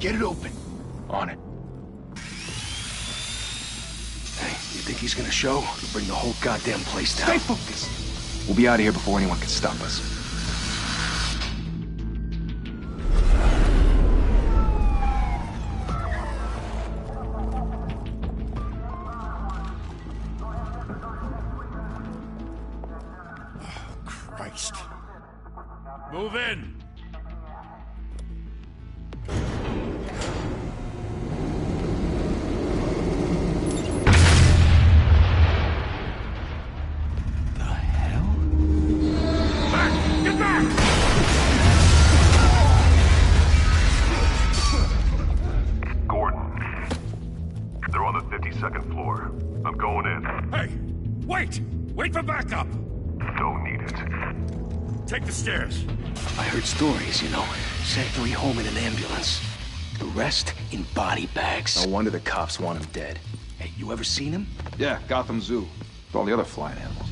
Get it open. On it. Hey, you think he's gonna show? He'll bring the whole goddamn place down. Stay focused. We'll be out of here before anyone can stop us. Christ. Move in! The hell? Back! Get back! Gordon. They're on the 52nd floor. I'm going in. Hey! Wait! Wait for backup! Don't need it. Take the stairs. I heard stories, you know. Sent 3 home in an ambulance. The rest in body bags. No wonder the cops want him dead. Hey, you ever seen him? Yeah, Gotham Zoo. With all the other flying animals.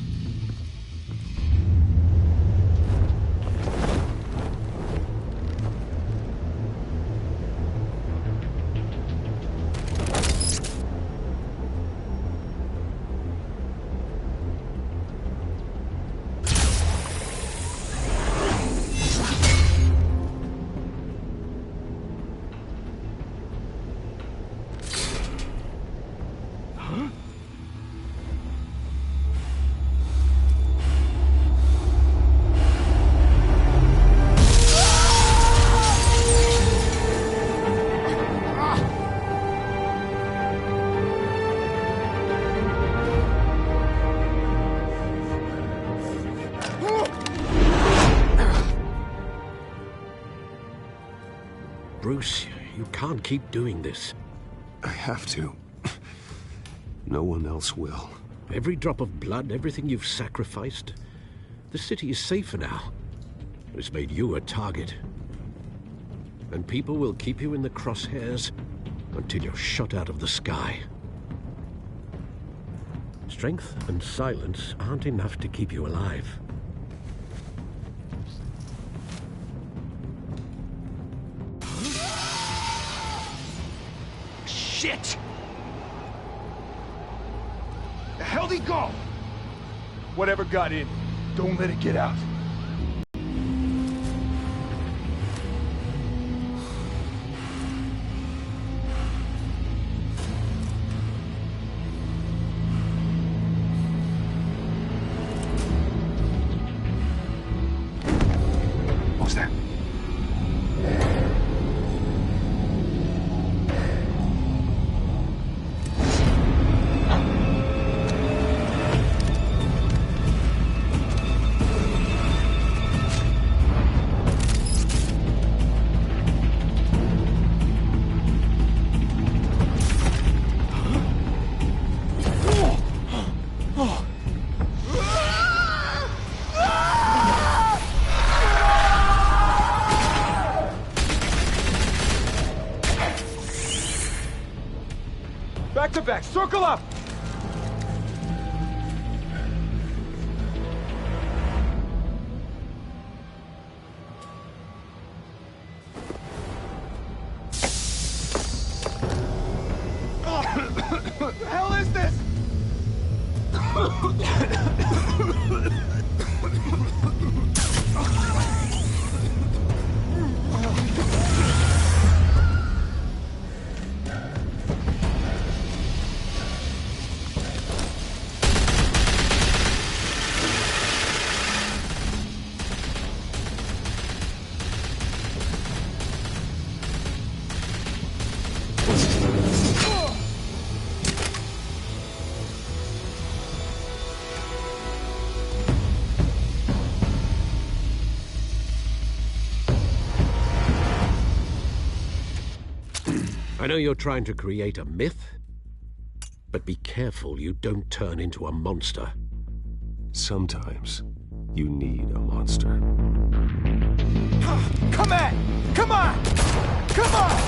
Bruce, you can't keep doing this. I have to. No one else will. Every drop of blood, everything you've sacrificed. The city is safer now. It's made you a target. And people will keep you in the crosshairs until you're shot out of the sky. Strength and silence aren't enough to keep you alive. Shit! The hell'd he go? Whatever got in, don't let it get out. What was that? Back to back, circle up! What the hell is this? I know you're trying to create a myth, but be careful you don't turn into a monster. Sometimes you need a monster. Come on! Come on! Come on!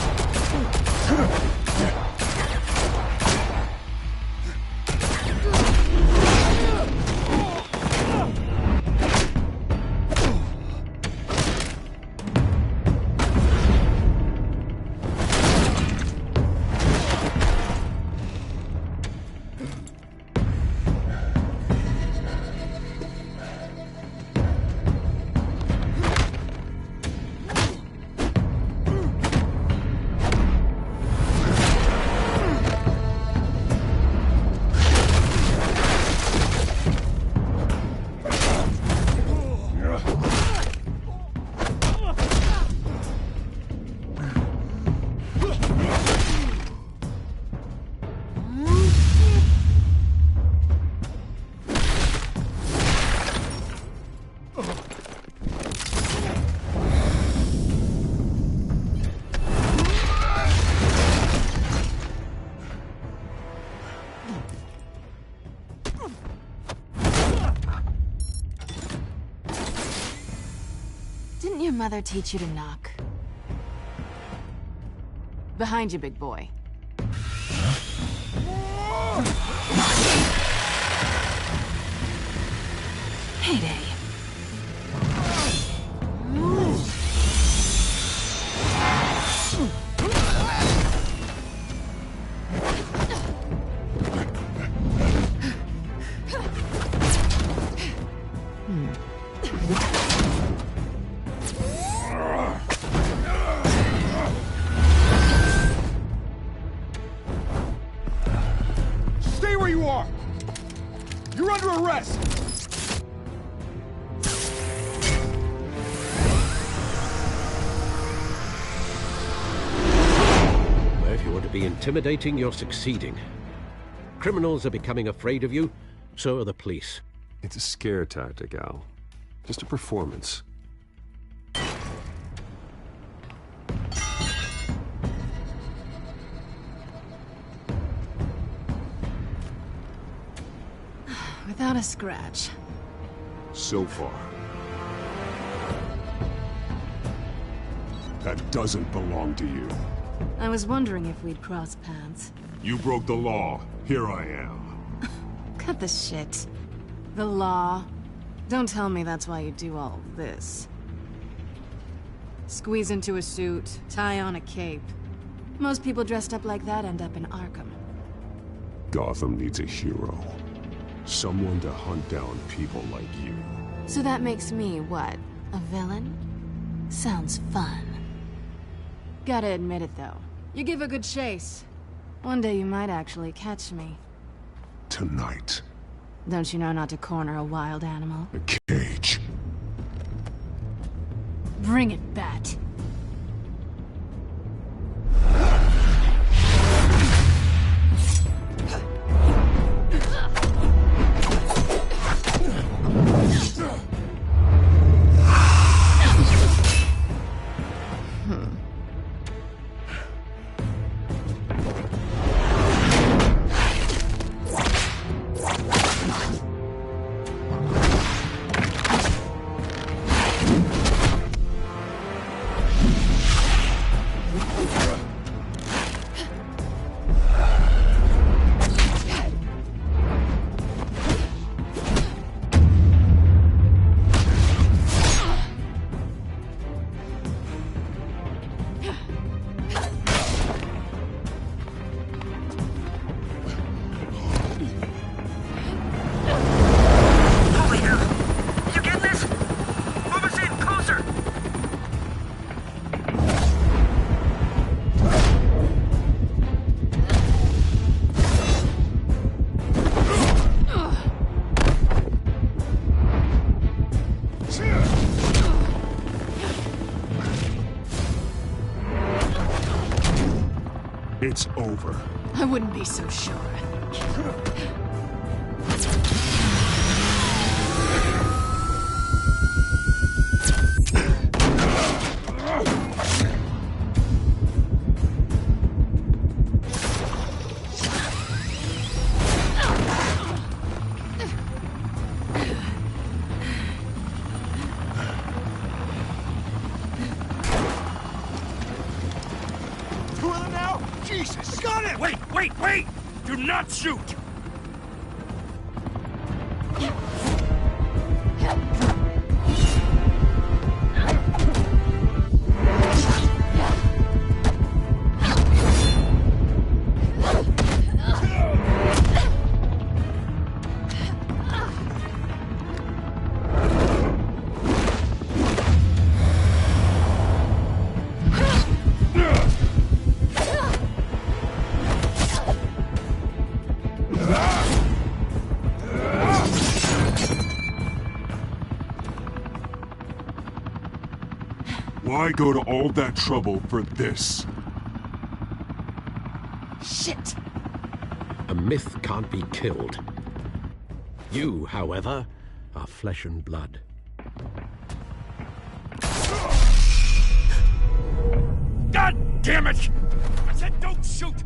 mother teach you to knock? Behind you, big boy. Heyday. Stay where you are! You're under arrest! If you want to be intimidating, you're succeeding. Criminals are becoming afraid of you, so are the police. It's a scare tactic, Al. Just a performance. Without a scratch. So far. That doesn't belong to you. I was wondering if we'd cross paths. You broke the law. Here I am. Cut the shit. The law. Don't tell me that's why you do all this. Squeeze into a suit, tie on a cape. Most people dressed up like that end up in Arkham. Gotham needs a hero. Someone to hunt down people like you. So that makes me, what, a villain? Sounds fun. Gotta admit it, though. You give a good chase. One day you might actually catch me. Tonight. Don't you know not to corner a wild animal? A cage. Bring it, Bat. It's over. I wouldn't be so sure. Jesus! Got it! Wait, wait, wait! Do not shoot! Why go to all that trouble for this? Shit! A myth can't be killed. You, however, are flesh and blood. God damn it! I said don't shoot!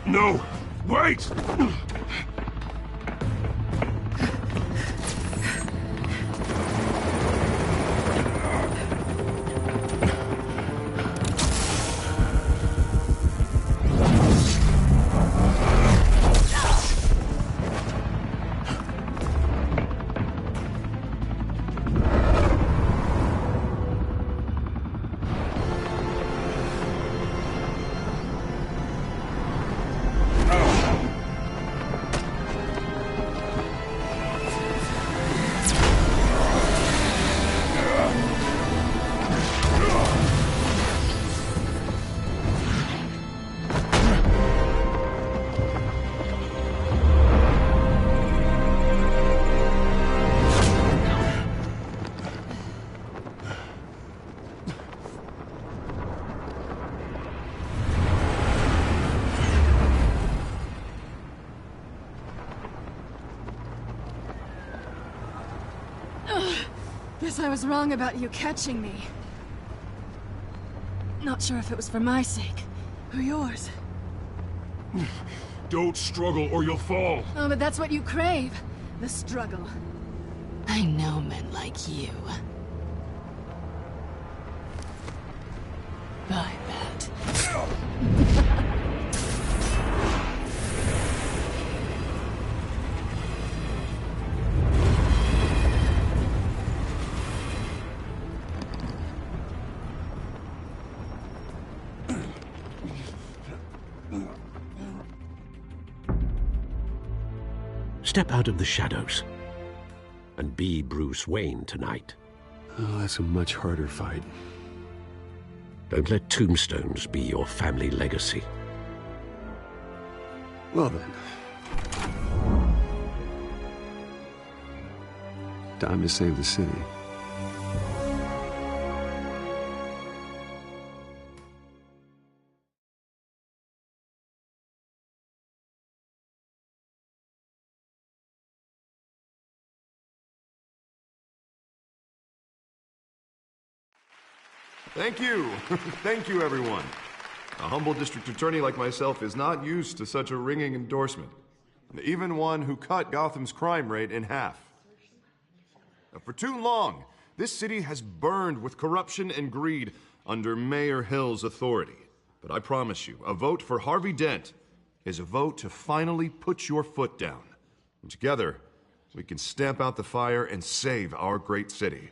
No! Wait! guess I was wrong about you catching me. Not sure if it was for my sake, or yours. Don't struggle or you'll fall. Oh, but that's what you crave. The struggle. I know men like you. I bet. Step out of the shadows and be Bruce Wayne tonight. Oh, that's a much harder fight. Don't let tombstones be your family legacy. Well then. Time to save the city. Thank you. Thank you, everyone. A humble district attorney like myself is not used to such a ringing endorsement. Even one who cut Gotham's crime rate in half. For too long, this city has burned with corruption and greed under Mayor Hill's authority. But I promise you, a vote for Harvey Dent is a vote to finally put your foot down. And together, we can stamp out the fire and save our great city.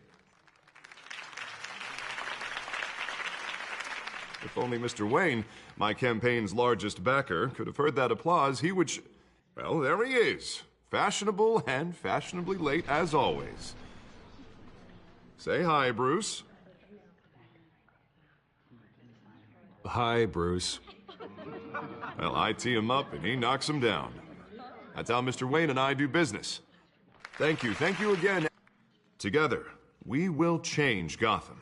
If only Mr. Wayne, my campaign's largest backer, could have heard that applause, he would well, there he is. Fashionable and fashionably late as always. Say hi, Bruce. Hi, Bruce. Well, I tee him up and he knocks him down. That's how Mr. Wayne and I do business. Thank you again. Together, we will change Gotham.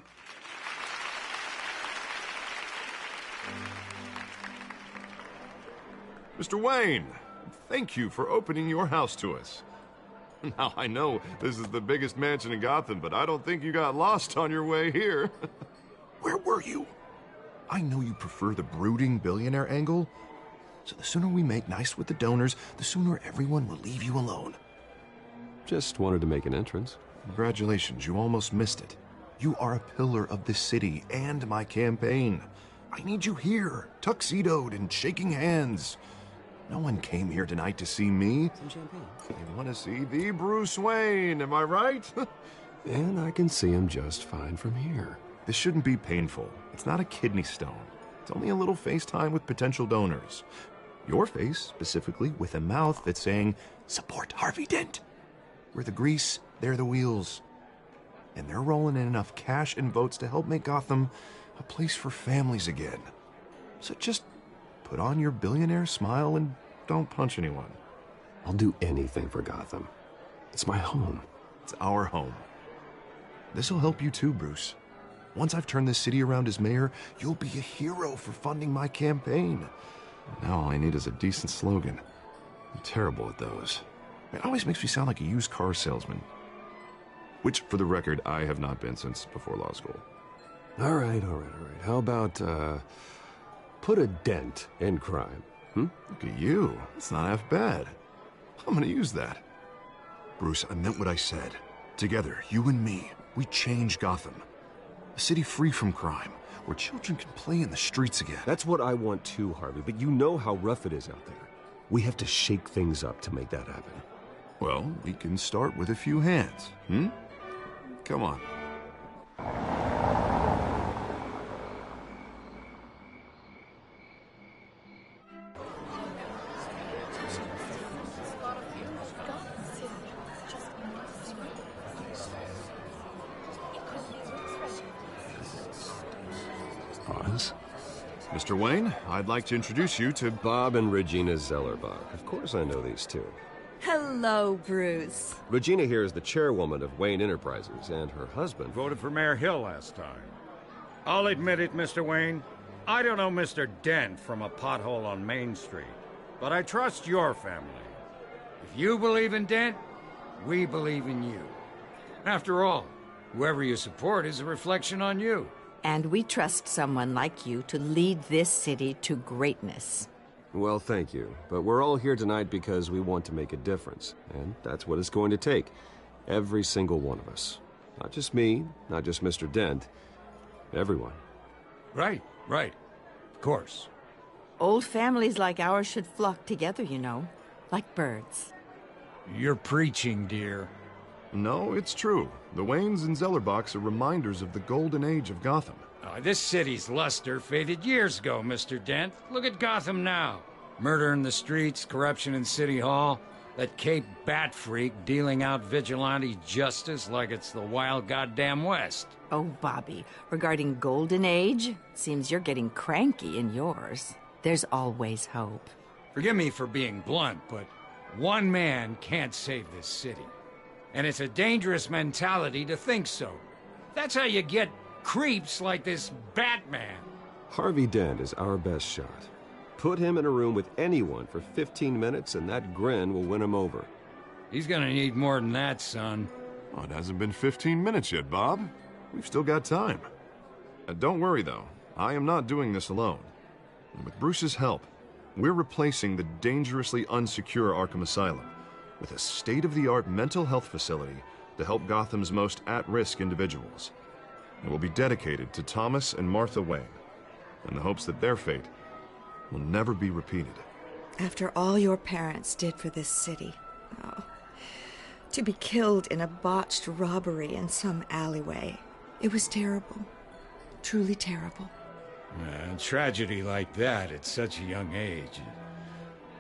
Mr. Wayne, thank you for opening your house to us. Now, I know this is the biggest mansion in Gotham, but I don't think you got lost on your way here. Where were you? I know you prefer the brooding billionaire angle, so the sooner we make nice with the donors, the sooner everyone will leave you alone. Just wanted to make an entrance. Congratulations, you almost missed it. You are a pillar of this city and my campaign. I need you here, tuxedoed and shaking hands. No one came here tonight to see me. Some champagne. They want to see the Bruce Wayne, am I right? And I can see him just fine from here. This shouldn't be painful. It's not a kidney stone. It's only a little FaceTime with potential donors. Your face, specifically, with a mouth that's saying, support Harvey Dent. We're the grease, they're the wheels. And they're rolling in enough cash and votes to help make Gotham a place for families again. So just put on your billionaire smile and don't punch anyone. I'll do anything for Gotham. It's my home. It's our home. This'll help you too, Bruce. Once I've turned this city around as mayor, you'll be a hero for funding my campaign. Now all I need is a decent slogan. I'm terrible at those. It always makes me sound like a used car salesman. Which, for the record, I have not been since before law school. All right. How about, put a dent in crime? Look at you. It's not half bad. I'm gonna use that. Bruce, I meant what I said. Together, you and me, we change Gotham. A city free from crime, where children can play in the streets again. That's what I want too, Harvey, but you know how rough it is out there. We have to shake things up to make that happen. Well, we can start with a few hands, Come on. Pause. Mr. Wayne, I'd like to introduce you to Bob and Regina Zellerbach. Of course I know these two. Hello, Bruce. Regina here is the chairwoman of Wayne Enterprises, and her husband... Voted for Mayor Hill last time. I'll admit it, Mr. Wayne. I don't know Mr. Dent from a pothole on Main Street, but I trust your family. If you believe in Dent, we believe in you. After all, Whoever you support is a reflection on you. And we trust someone like you to lead this city to greatness. Well, thank you. But we're all here tonight because we want to make a difference. And that's what it's going to take. Every single one of us. Not just me, not just Mr. Dent. Everyone. Right. Of course. Old families like ours should flock together, you know. Like birds. You're preaching, dear. No, it's true. The Waynes and Zellerbachs are reminders of the golden age of Gotham. This city's luster faded years ago, Mr. Dent. Look at Gotham now. Murder in the streets, corruption in City Hall, that Cape Bat freak dealing out vigilante justice like it's the wild goddamn West. Oh, Bobby, regarding Golden Age, seems you're getting cranky in yours. There's always hope. Forgive me for being blunt, but one man can't save this city. And it's a dangerous mentality to think so. That's how you get creeps like this Batman. Harvey Dent is our best shot. Put him in a room with anyone for 15 minutes and that grin will win him over. He's gonna need more than that, son. Oh, it hasn't been 15 minutes yet, Bob. We've still got time. Don't worry, though. I am not doing this alone. And with Bruce's help, we're replacing the dangerously unsecure Arkham Asylum with a state-of-the-art mental health facility to help Gotham's most at-risk individuals. It will be dedicated to Thomas and Martha Wayne, in the hopes that their fate will never be repeated. After all your parents did for this city, to be killed in a botched robbery in some alleyway, it was terrible. Truly terrible. A tragedy like that at such a young age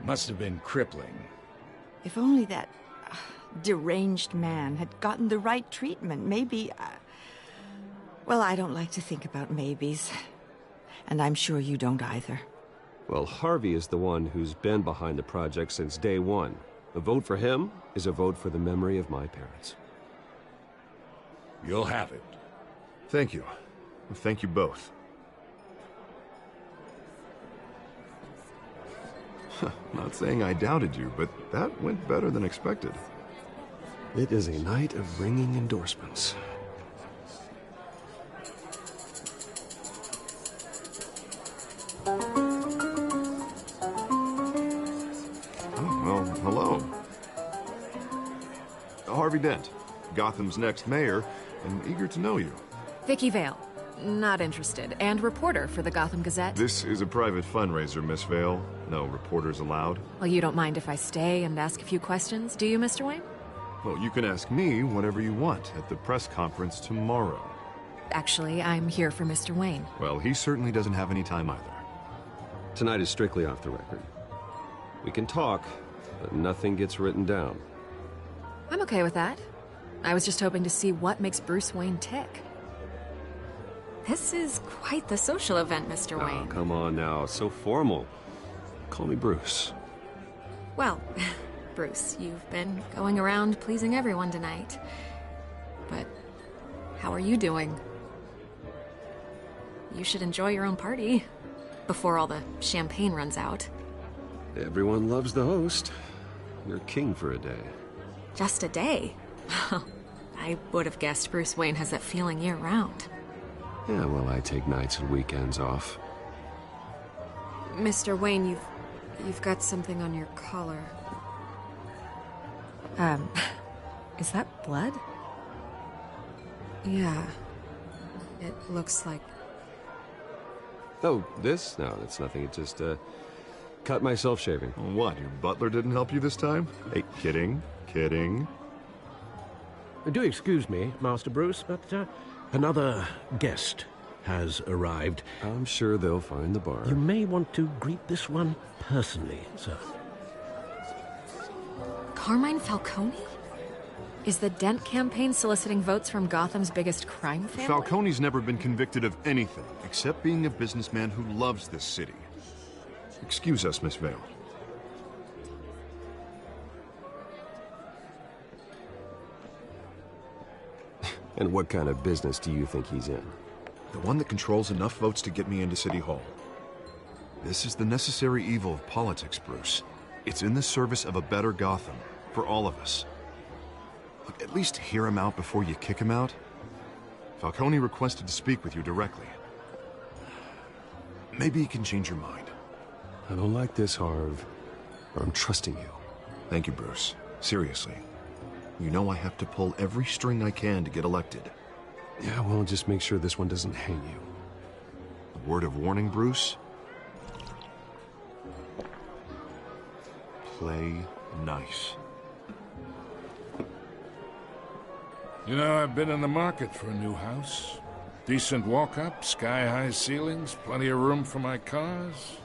must have been crippling. If only that deranged man had gotten the right treatment, maybe... Well, I don't like to think about maybes. And I'm sure you don't either. Well, Harvey is the one who's been behind the project since day one. A vote for him is a vote for the memory of my parents. You'll have it. Thank you. Thank you both. Not saying I doubted you, but that went better than expected. It is a night of ringing endorsements. Well, hello. Harvey Dent, Gotham's next mayor, and eager to know you. Vicky Vale. Not interested. And reporter for the Gotham Gazette. This is a private fundraiser, Miss Vale. No reporters allowed. Well, you don't mind if I stay and ask a few questions, do you, Mr. Wayne? Well, you can ask me whatever you want at the press conference tomorrow. Actually, I'm here for Mr. Wayne. Well, he certainly doesn't have any time either. Tonight is strictly off the record. We can talk, but nothing gets written down. I'm okay with that. I was just hoping to see what makes Bruce Wayne tick. This is quite the social event, Mr. Wayne. Oh, come on now. So formal. Call me Bruce. Well, Bruce, you've been going around pleasing everyone tonight. But how are you doing? You should enjoy your own party before all the champagne runs out. Everyone loves the host. You're king for a day. Just a day? I would have guessed Bruce Wayne has that feeling year-round. Yeah, well, I take nights and weekends off. Mr. Wayne, you've got something on your collar. Is that blood? Yeah. It looks like... Oh, this? No, that's nothing. It just, cut myself shaving. What, your butler didn't help you this time? Hey, kidding. Do excuse me, Master Bruce, but, another guest has arrived. I'm sure they'll find the bar. You may want to greet this one personally, sir. Carmine Falcone? Is the Dent campaign soliciting votes from Gotham's biggest crime family? Falcone's never been convicted of anything, except being a businessman who loves this city. Excuse us, Miss Vale. And what kind of business do you think he's in? The one that controls enough votes to get me into City Hall. This is the necessary evil of politics, Bruce. It's in the service of a better Gotham, for all of us. Look, at least hear him out before you kick him out. Falcone requested to speak with you directly. Maybe he can change your mind. I don't like this, Harv. But I'm trusting you. Thank you, Bruce. Seriously. You know I have to pull every string I can to get elected. Yeah, well, just make sure this one doesn't hang you. A word of warning, Bruce? Play nice. You know, I've been in the market for a new house. Decent walk-up, sky-high ceilings, plenty of room for my cars.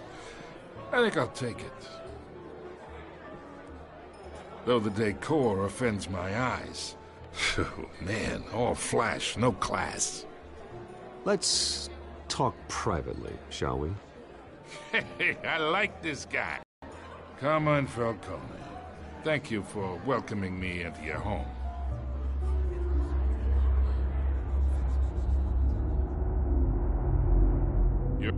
I think I'll take it. Though the decor offends my eyes. Oh, man, all flash, no class. Let's talk privately, shall we? Hey, I like this guy. Come on, Falcone. Thank you for welcoming me into your home. Yep.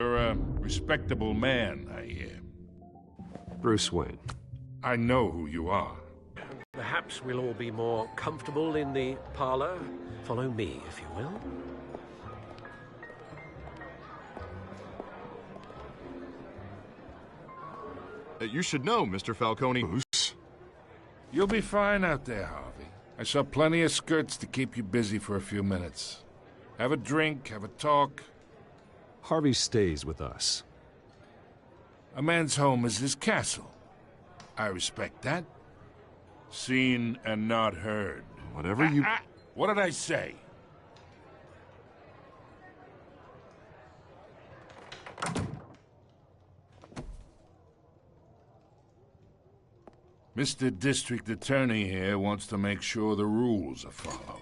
You're a respectable man, I hear. Bruce Wayne. I know who you are. Perhaps we'll all be more comfortable in the parlor. Follow me, if you will. You should know, Mr. Falcone. Bruce? You'll be fine out there, Harvey. I saw plenty of skirts to keep you busy for a few minutes. Have a drink, have a talk. Harvey stays with us. A man's home is his castle. I respect that. Seen and not heard. Whatever you... What did I say? Mr. District Attorney here wants to make sure the rules are followed.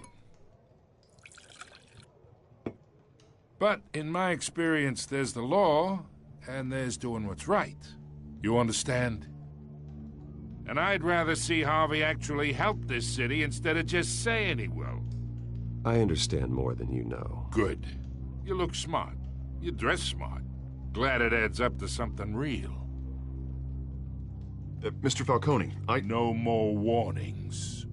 But in my experience, there's the law, and there's doing what's right. You understand? And I'd rather see Harvey actually help this city instead of just saying he will. I understand more than you know. Good. You look smart. You dress smart. Glad it adds up to something real. Mr. Falcone, No more warnings.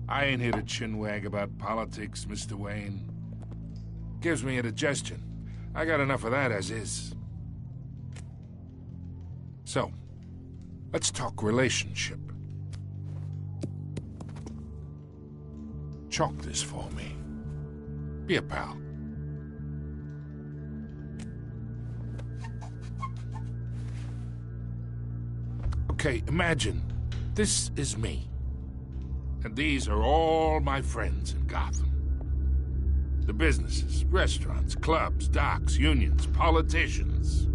I ain't here to chinwag about politics, Mr. Wayne. Gives me indigestion. I got enough of that as is. So, let's talk relationship. Chalk this for me. Be a pal. Okay, imagine this is me. And these are all my friends in Gotham. The businesses, restaurants, clubs, docks, unions, politicians.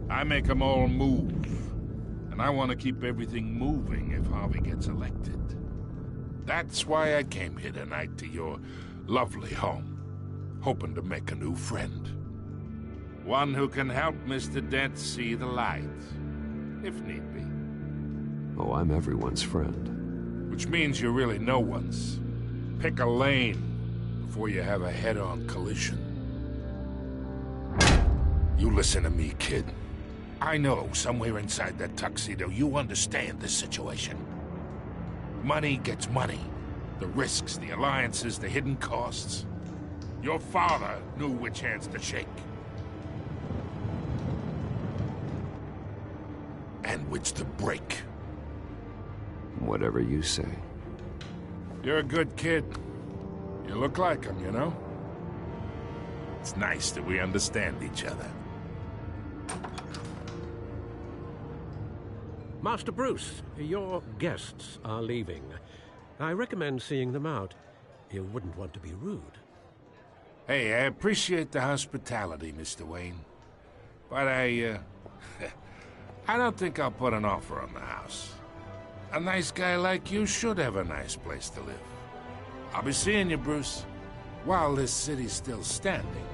I make them all move. And I want to keep everything moving if Harvey gets elected. That's why I came here tonight to your lovely home, hoping to make a new friend. One who can help Mr. Dent see the light, if need be. Oh, I'm everyone's friend. Which means you're really no one's. Pick a lane before you have a head-on collision. You listen to me, kid. I know somewhere inside that tuxedo you understand this situation. Money gets money. The risks, the alliances, the hidden costs. Your father knew which hands to shake. And which to break. Whatever you say. You're a good kid. You look like him, you know? It's nice that we understand each other. Master Bruce, your guests are leaving. I recommend seeing them out. You wouldn't want to be rude. Hey, I appreciate the hospitality, Mr. Wayne. But I don't think I'll put an offer on the house. A nice guy like you should have a nice place to live. I'll be seeing you, Bruce, while this city's still standing.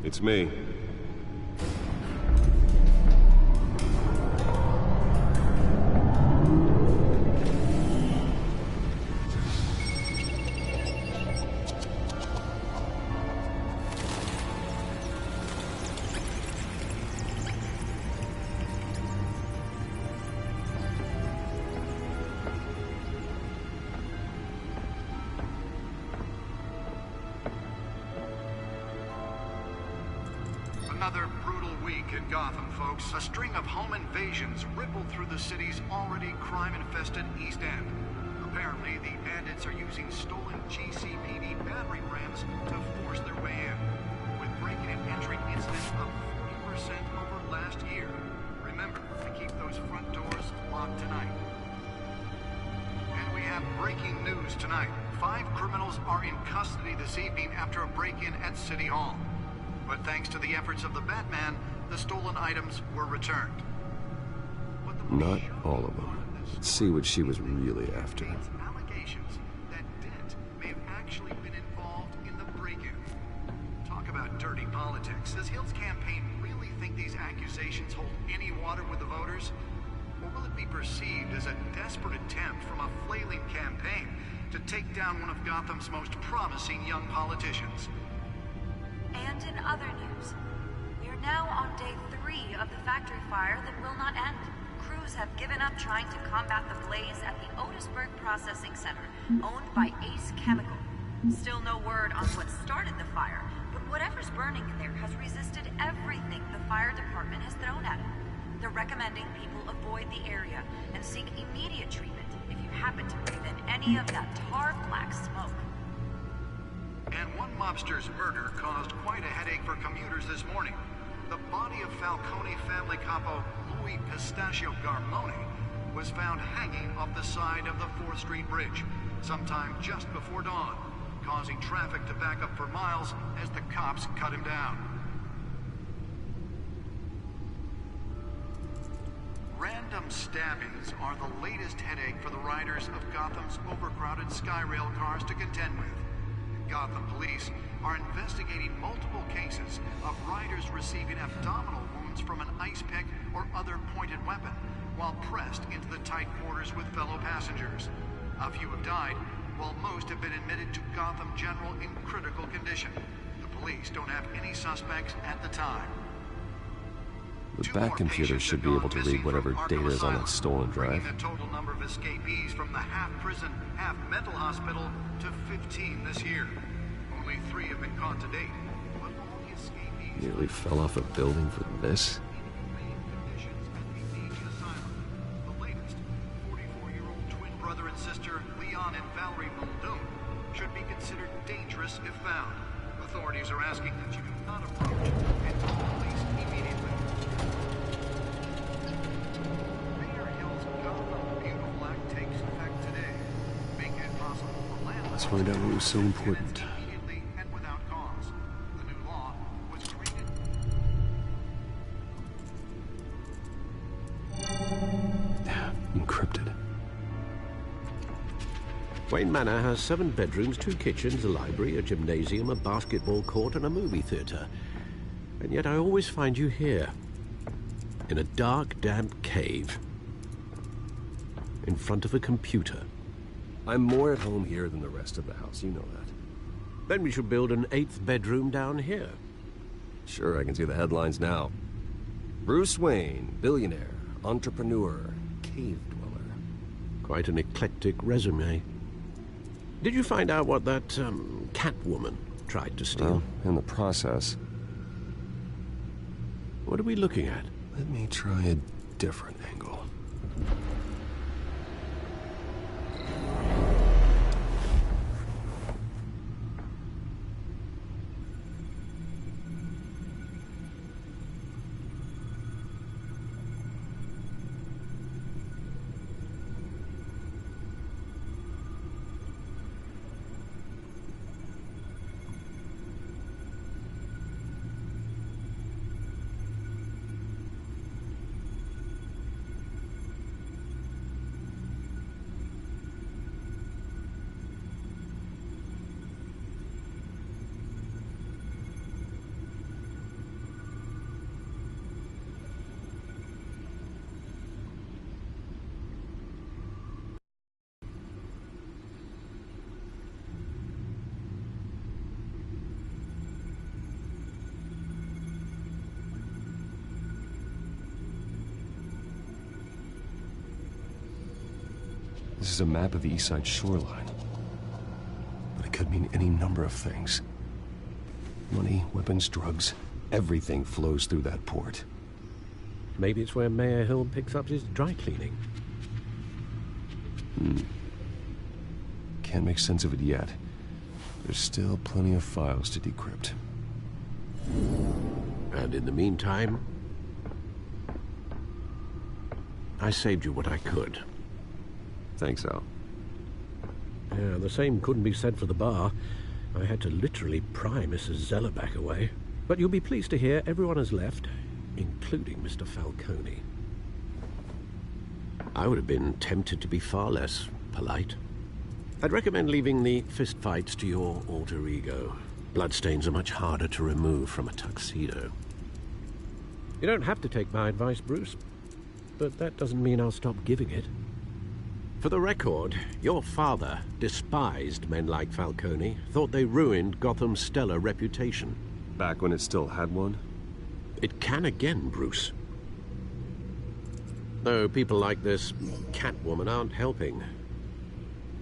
It's me. Another brutal week in Gotham, folks. A string of home invasions rippled through the city's already crime-infested East End. Apparently, the bandits are using stolen GCPD battering rams to force their way in, with break-in and entry incidents up 40% over last year. Remember to keep those front doors locked tonight. And we have breaking news tonight. 5 criminals are in custody this evening after a break-in at City Hall. But thanks to the efforts of the Batman, the stolen items were returned. Not all of them. Let's see what she was really after. Allegations that Dent may have actually been involved in the break-in. Talk about dirty politics. Does Hill's campaign really think these accusations hold any water with the voters? Or will it be perceived as a desperate attempt from a flailing campaign to take down one of Gotham's most promising young politicians? And in other news, we are now on day 3 of the factory fire that will not end. Crews have given up trying to combat the blaze at the Otisburg Processing Center, owned by Ace Chemical. Still no word on what started the fire, but whatever's burning in there has resisted everything the fire department has thrown at it. They're recommending people avoid the area and seek immediate treatment if you happen to breathe in any of that tar black smoke. And one mobster's murder caused quite a headache for commuters this morning. The body of Falcone family capo Louis Pistachio Garmone was found hanging off the side of the 4th Street Bridge sometime just before dawn, causing traffic to back up for miles as the cops cut him down. Random stabbings are the latest headache for the riders of Gotham's overcrowded Skyrail cars to contend with. Gotham police are investigating multiple cases of riders receiving abdominal wounds from an ice pick or other pointed weapon while pressed into the tight quarters with fellow passengers. A few have died, while most have been admitted to Gotham General in critical condition. The police don't have any suspects at the time. The back computer should be able to read whatever data is on that stolen drive. Bringing the total number of escapees from the half-prison, half-mental hospital to 15 this year. Only 3 have been caught to date. But all the escapees Nearly fell off a building for this? The latest, 44-year-old twin brother and sister Leon and Valerie Muldoon should be considered dangerous if found. Authorities are asking that you do not approach and call the police immediately. Let's find out what was so important. Encrypted. Wayne Manor has 7 bedrooms, 2 kitchens, a library, a gymnasium, a basketball court, and a movie theater. And yet I always find you here. in a dark, damp cave, in front of a computer. I'm more at home here than the rest of the house, you know that. Then we should build an 8th bedroom down here. Sure, I can see the headlines now. Bruce Wayne, billionaire, entrepreneur, cave dweller. Quite an eclectic resume. Did you find out what that, Catwoman tried to steal? Well, in the process. What are we looking at? Let me try a different angle. This is a map of the East Side shoreline. But it could mean any number of things. Money, weapons, drugs, everything flows through that port. Maybe it's where Mayor Hill picks up his dry cleaning. Can't make sense of it yet. There's still plenty of files to decrypt. And in the meantime, I saved you what I could. Thanks, Al. Yeah, the same couldn't be said for the bar. I had to literally pry Mrs. Zellerback away. But you'll be pleased to hear everyone has left, including Mr. Falcone. I would have been tempted to be far less polite. I'd recommend leaving the fistfights to your alter ego. Bloodstains are much harder to remove from a tuxedo. You don't have to take my advice, Bruce, but that doesn't mean I'll stop giving it. For the record, your father despised men like Falcone, thought they ruined Gotham's stellar reputation. Back when it still had one? It can again, Bruce. Though people like this Catwoman aren't helping.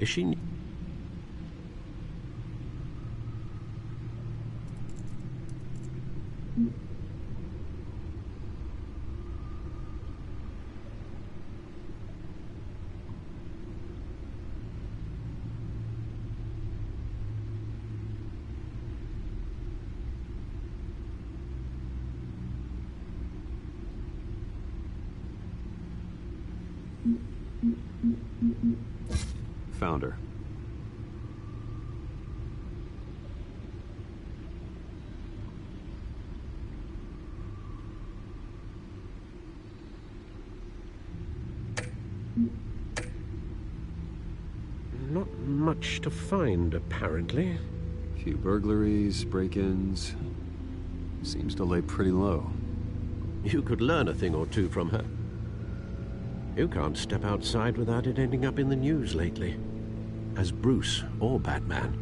Is she... Found her. Not much to find, apparently. Few burglaries, break-ins. Seems to lay pretty low. You could learn a thing or two from her. You can't step outside without it ending up in the news lately. As Bruce or Batman.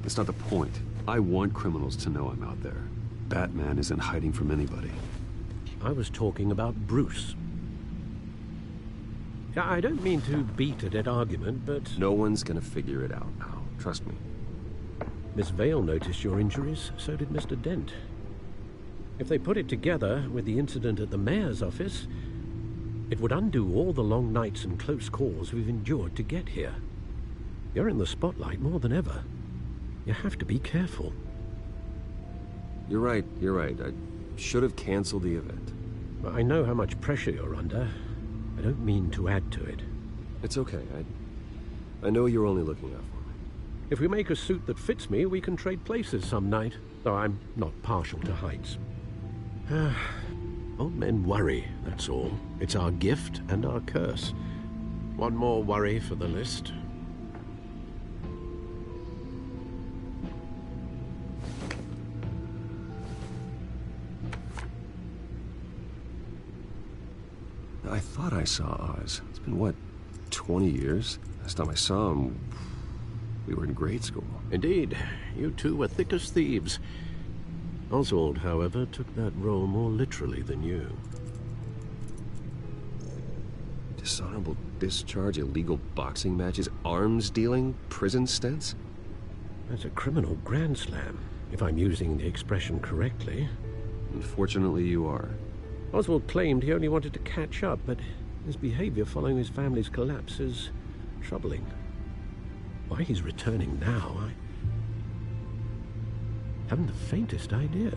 That's not the point. I want criminals to know I'm out there. Batman isn't hiding from anybody. I was talking about Bruce. I don't mean to beat a dead argument, but... No one's gonna figure it out now. Trust me. Miss Vale noticed your injuries, so did Mr. Dent. If they put it together with the incident at the mayor's office, it would undo all the long nights and close calls we've endured to get here. You're in the spotlight more than ever. You have to be careful. You're right. I should have canceled the event. I know how much pressure you're under. I don't mean to add to it. It's okay. I know you're only looking out for me. If we make a suit that fits me, we can trade places some night. Though I'm not partial to heights. Old men worry, that's all. It's our gift and our curse. One more worry for the list. I thought I saw Oz. It's been, what, 20 years? Last time I saw him, we were in grade school. Indeed. You two were thick as thieves. Oswald, however, took that role more literally than you. Dishonorable discharge, illegal boxing matches, arms dealing, prison stints? That's a criminal grand slam, if I'm using the expression correctly. Unfortunately, you are. Oswald claimed he only wanted to catch up, but his behavior following his family's collapse is troubling. Why he's returning now, I haven't the faintest idea.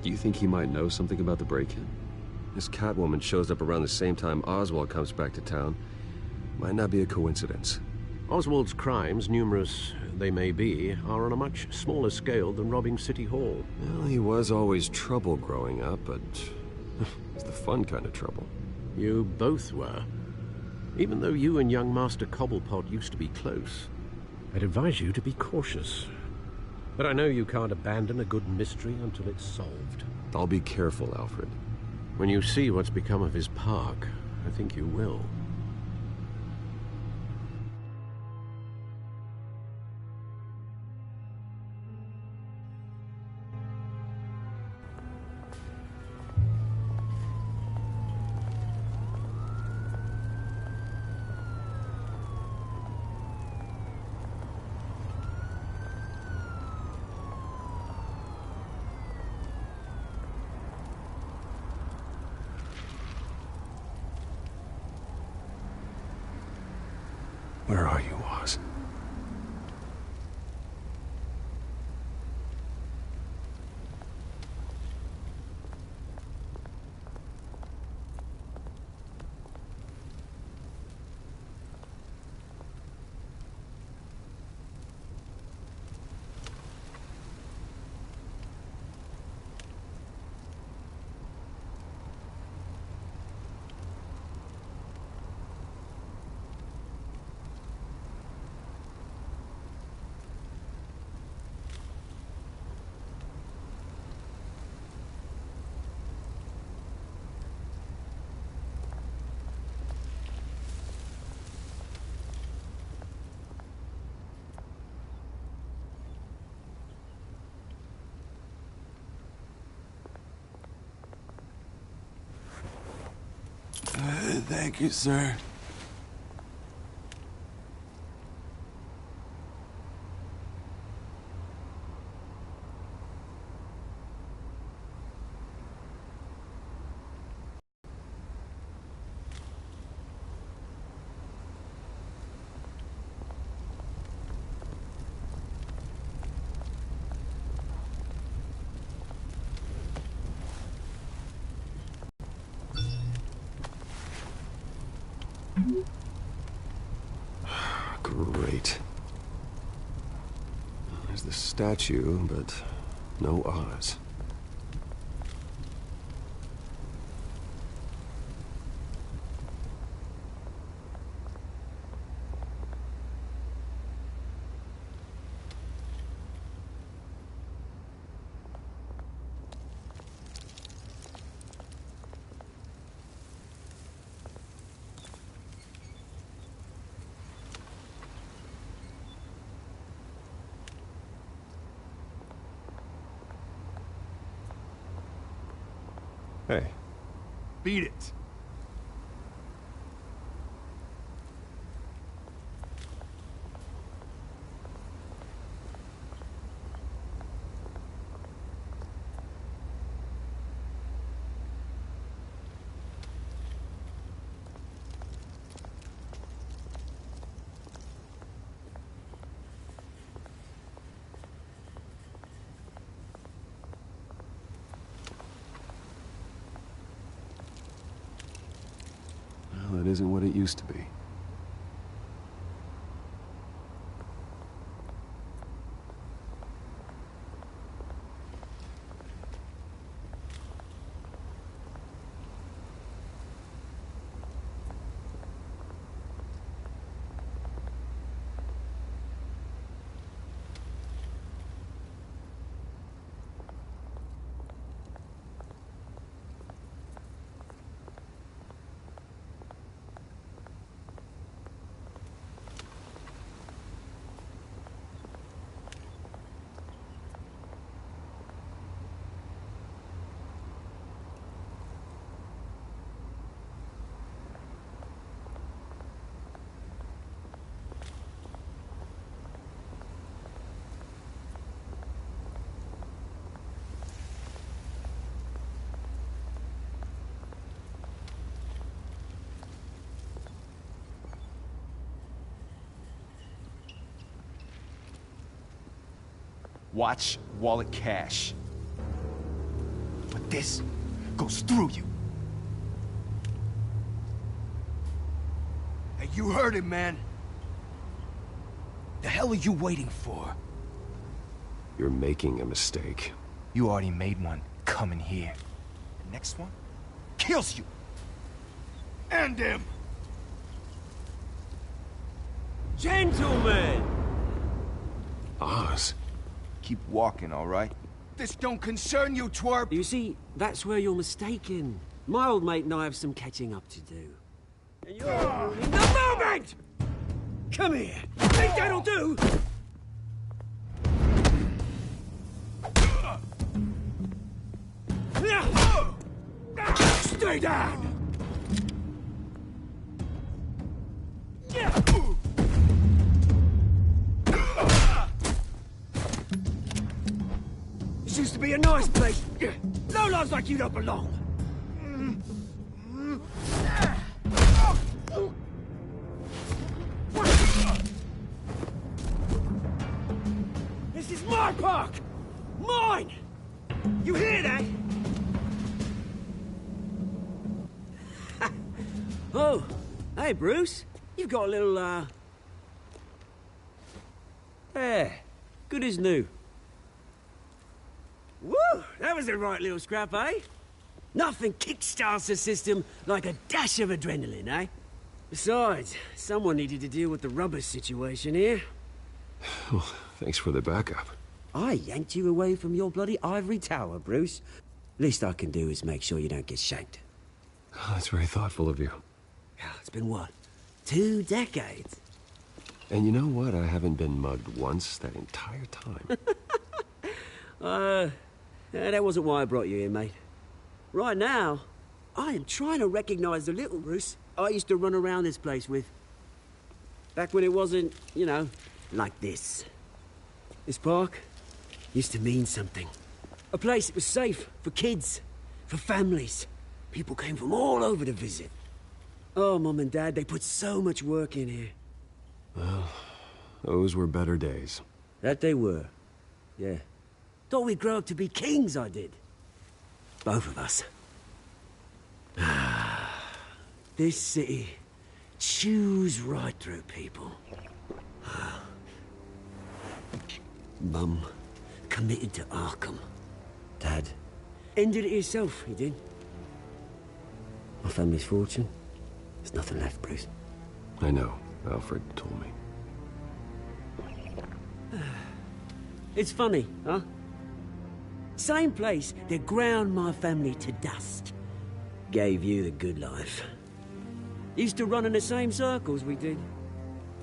Do you think he might know something about the break-in? This Catwoman shows up around the same time Oswald comes back to town. Might not be a coincidence. Oswald's crimes, numerous they may be, are on a much smaller scale than robbing City Hall. Well, he was always trouble growing up, but it's the fun kind of trouble. You both were. Even though you and young Master Cobblepot used to be close, I'd advise you to be cautious. But I know you can't abandon a good mystery until it's solved. I'll be careful, Alfred. When you see what's become of his park, I think you will. Where are you, Oz? Thank you, sir. Great. There's the statue, but no Oz. Hey. Beat it. Well, it isn't what it used to be. Watch, wallet, cash. But this goes through you. Hey, you heard it, man. The hell are you waiting for? You're making a mistake. You already made one coming here. The next one kills you. And him. Gentlemen! Oz. Keep walking, all right? This don't concern you, twerp! You see, that's where you're mistaken. My old mate and I have some catching up to do. And you're ruining the moment! Come here! Think that'll do? Stay down! This used to be a nice place. Lowlifes like you don't belong. This is my park! Mine! You hear that? Oh, hey, Bruce. You've got a little, There. Good as new. Woo! That was a right little scrap, eh? Nothing kickstarts the system like a dash of adrenaline, eh? Besides, someone needed to deal with the rubber situation here. Well, thanks for the backup. I yanked you away from your bloody ivory tower, Bruce. Least I can do is make sure you don't get shanked. Oh, that's very thoughtful of you. Yeah, it's been what? 2 decades? And you know what? I haven't been mugged once that entire time. That wasn't why I brought you here, mate. Right now, I am trying to recognize the little Bruce I used to run around this place with. Back when it wasn't, you know, like this. This park used to mean something. A place that was safe for kids, for families. People came from all over to visit. Oh, Mum and Dad, they put so much work in here. Well, those were better days. That they were. Yeah. Thought we'd grow up to be kings, I did. Both of us. This city chews right through people. Mum committed to Arkham. Dad ended it himself, he did. My family's fortune, there's nothing left, Bruce. I know. Alfred told me. It's funny, huh? Same place that ground my family to dust. Gave you the good life. Used to run in the same circles we did.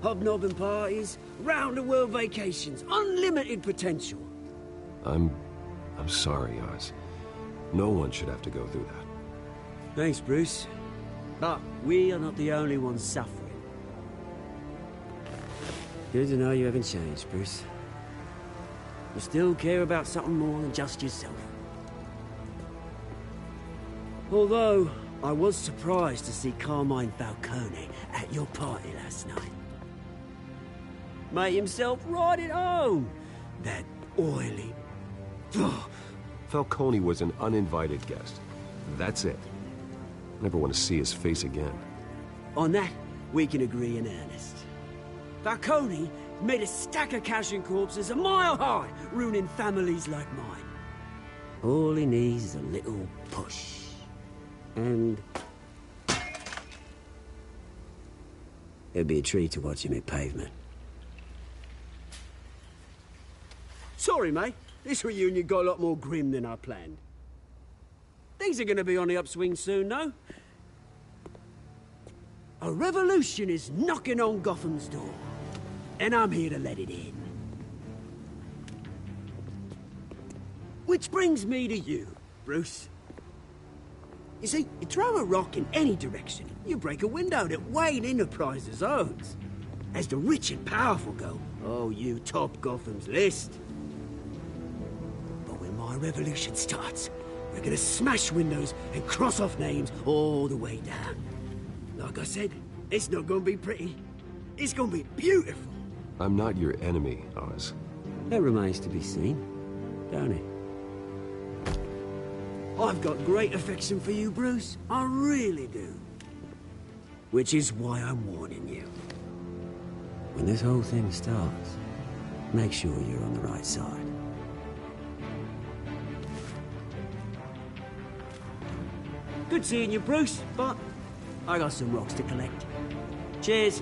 Hobnobbing parties, round-the-world vacations, unlimited potential. I'm sorry, Oz. No one should have to go through that. Thanks, Bruce. But we are not the only ones suffering. Good to know you haven't changed, Bruce. You still care about something more than just yourself. Although, I was surprised to see Carmine Falcone at your party last night. Made himself right at home. That oily... Falcone was an uninvited guest. That's it. Never want to see his face again. On that, we can agree in earnest. Falcone made a stack of cash and corpses a mile high, ruining families like mine. All he needs is a little push. And... it'd be a treat to watch him hit pavement. Sorry, mate. This reunion got a lot more grim than I planned. Things are gonna be on the upswing soon, no? A revolution is knocking on Gotham's door. And I'm here to let it in. Which brings me to you, Bruce. You see, you throw a rock in any direction, you break a window that Wayne Enterprises owns. As the rich and powerful go, oh, you top Gotham's list. But when my revolution starts, we're gonna smash windows and cross off names all the way down. Like I said, it's not gonna be pretty. It's gonna be beautiful. I'm not your enemy, Oz. That remains to be seen, don't it? I've got great affection for you, Bruce. I really do. Which is why I'm warning you. When this whole thing starts, make sure you're on the right side. Good seeing you, Bruce, but I got some rocks to collect. Cheers.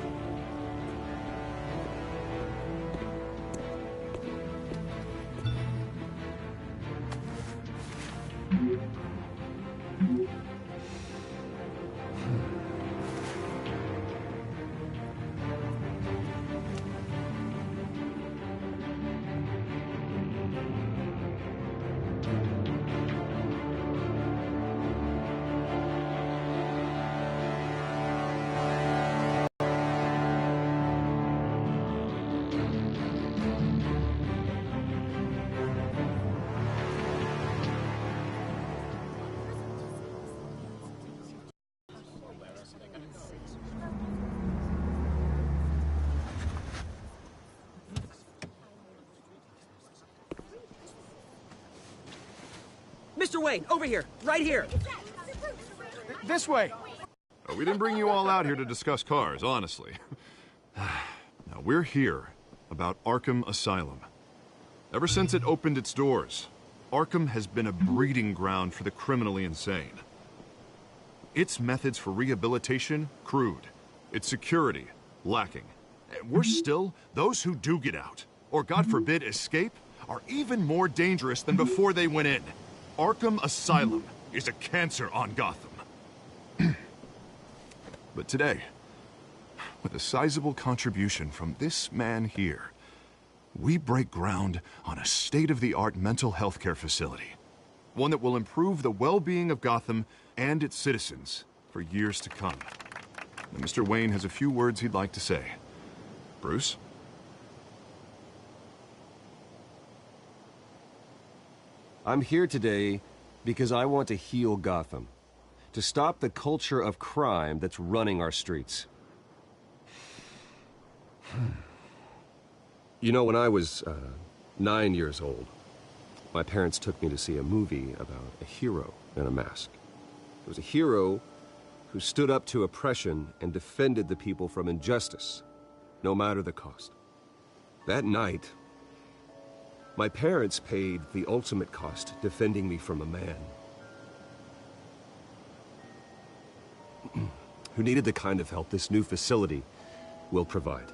Mr. Wayne, over here, right here. This way. We didn't bring you all out here to discuss cars, honestly. Now, we're here about Arkham Asylum. Ever since it opened its doors, Arkham has been a breeding ground for the criminally insane. Its methods for rehabilitation, crude. Its security, lacking. And worse still, those who do get out, or God forbid escape, are even more dangerous than before they went in. Arkham Asylum is a cancer on Gotham. But today, with a sizable contribution from this man here, we break ground on a state-of-the-art mental health care facility. One that will improve the well-being of Gotham and its citizens for years to come. And Mr. Wayne has a few words he'd like to say. Bruce? I'm here today because I want to heal Gotham. To stop the culture of crime that's running our streets. You know, when I was 9 years old, my parents took me to see a movie about a hero in a mask. It was a hero who stood up to oppression and defended the people from injustice, no matter the cost. That night, my parents paid the ultimate cost defending me from a man who needed the kind of help this new facility will provide.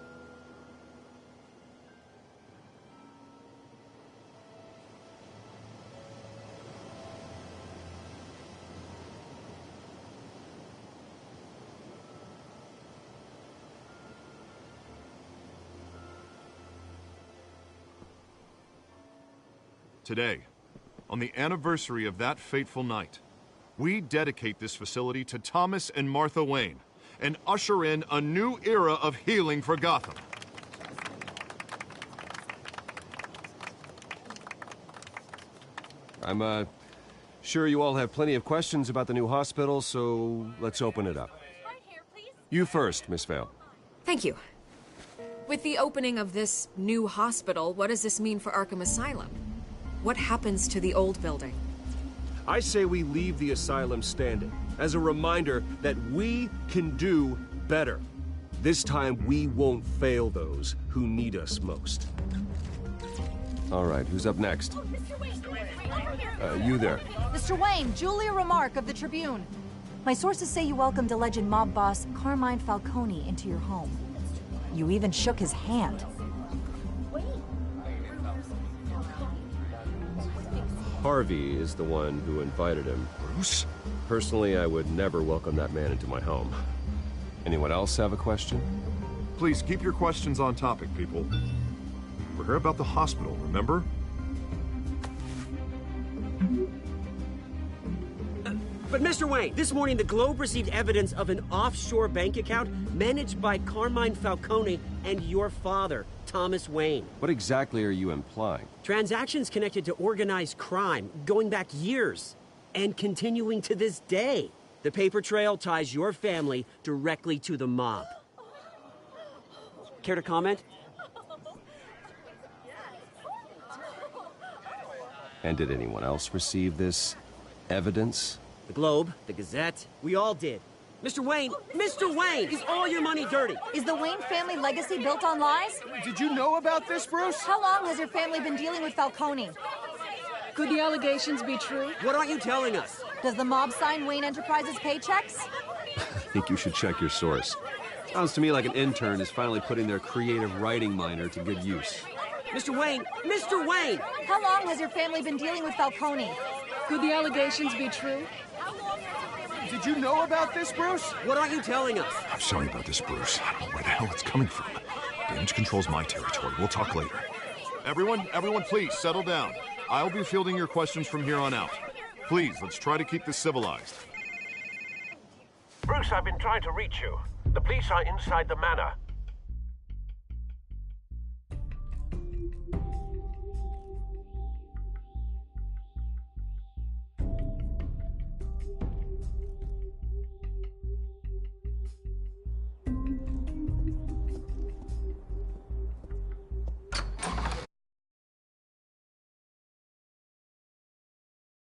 Today, on the anniversary of that fateful night, we dedicate this facility to Thomas and Martha Wayne and usher in a new era of healing for Gotham. I'm sure you all have plenty of questions about the new hospital, so let's open it up. You first, Miss Vale. Thank you. With the opening of this new hospital, what does this mean for Arkham Asylum? What happens to the old building? I say we leave the asylum standing as a reminder that we can do better. This time we won't fail those who need us most. All right, who's up next? You there. Mr. Wayne, Julia Remark of the Tribune. My sources say you welcomed alleged mob boss Carmine Falcone into your home. You even shook his hand. Harvey is the one who invited him. Bruce? Personally, I would never welcome that man into my home. Anyone else have a question? Please keep your questions on topic, people. We're here about the hospital, remember? But Mr. Wayne, this morning the Globe received evidence of an offshore bank account managed by Carmine Falcone and your father, Thomas Wayne. What exactly are you implying? Transactions connected to organized crime, going back years, and continuing to this day. The paper trail ties your family directly to the mob. Care to comment? And did anyone else receive this evidence? The Globe, the Gazette, we all did. Mr. Wayne, is all your money dirty? Is the Wayne family legacy built on lies? Did you know about this, Bruce? How long has your family been dealing with Falcone? Could the allegations be true? What aren't you telling us? Does the mob sign Wayne Enterprises paychecks? I think you should check your source. Sounds to me like an intern is finally putting their creative writing minor to good use. Mr. Wayne! How long has your family been dealing with Falcone? Could the allegations be true? Did you know about this, Bruce? What aren't you telling us? I'm sorry about this, Bruce. I don't know where the hell it's coming from. Damage control's my territory. We'll talk later. Everyone, please, settle down. I'll be fielding your questions from here on out. Please, let's try to keep this civilized. Bruce, I've been trying to reach you. The police are inside the manor.